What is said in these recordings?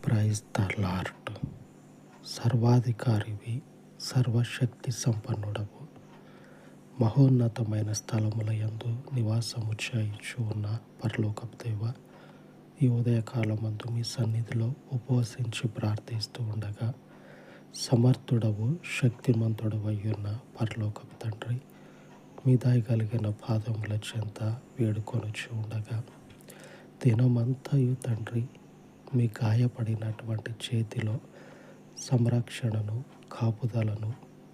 Praise the lord. సర్వాధికారివి, సర్వశక్తి సంపన్నుడవు, మహోన్నతమైన స్థలముల యందు నివాసము చేయుచు ఉన్న పరలోకపు దేవ, ఈ ఉదయకాలమందు మీ సన్నిధిలో ఉపవసించి ప్రార్థిస్తూ ఉండగా, సమర్థుడవు, శక్తిమంతుడవు అయ్యున్న పరలోకపు తండ్రి, మీ దయగలిగిన పాదముల చెంత వేడుకొనుచు ఉండగా, దినమంతయు తండ్రి మీ గాయపడినటువంటి చేతిలో సంరక్షణను, కాపుదలను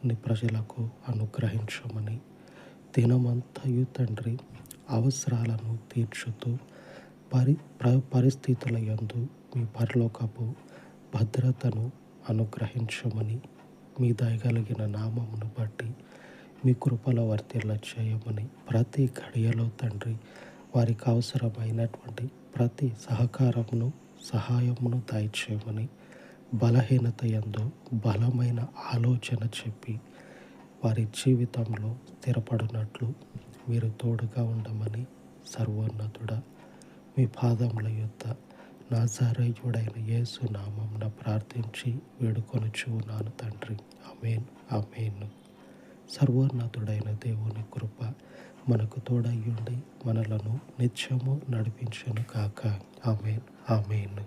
నీ ప్రజలకు అనుగ్రహించమని, దినమంతయు తండ్రి అవసరాలను తీర్చుతూ పరిస్థితుల యందు మీ పరలోకపు భద్రతను అనుగ్రహించమని, మీ దయగలిగిన నామమును బట్టి మీ కృపలో వర్తిల్ల చేయమని, ప్రతి ఘడియలో తండ్రి వారికి అవసరమైనటువంటి ప్రతి సహాయమును దయచేయమని, బలహీనత యందు బలమైన ఆలోచన చెప్పి వారి జీవితంలో స్థిరపడినట్లు మీరు తోడుగా ఉండమని, సర్వోన్నతుడా మీ పాదముల యొద్ద నజరేయుడైన యేసు నామమున ప్రార్థించి వేడుకొనుచు ఉన్నాను తండ్రి. ఆమేన్, ఆమేన్. సర్వోన్నతుడైన దేవుని కృప మనకు తోడయ్యుండి మనలను నిత్యము నడిపించును కాక. ఆమేన్, ఆమేన్.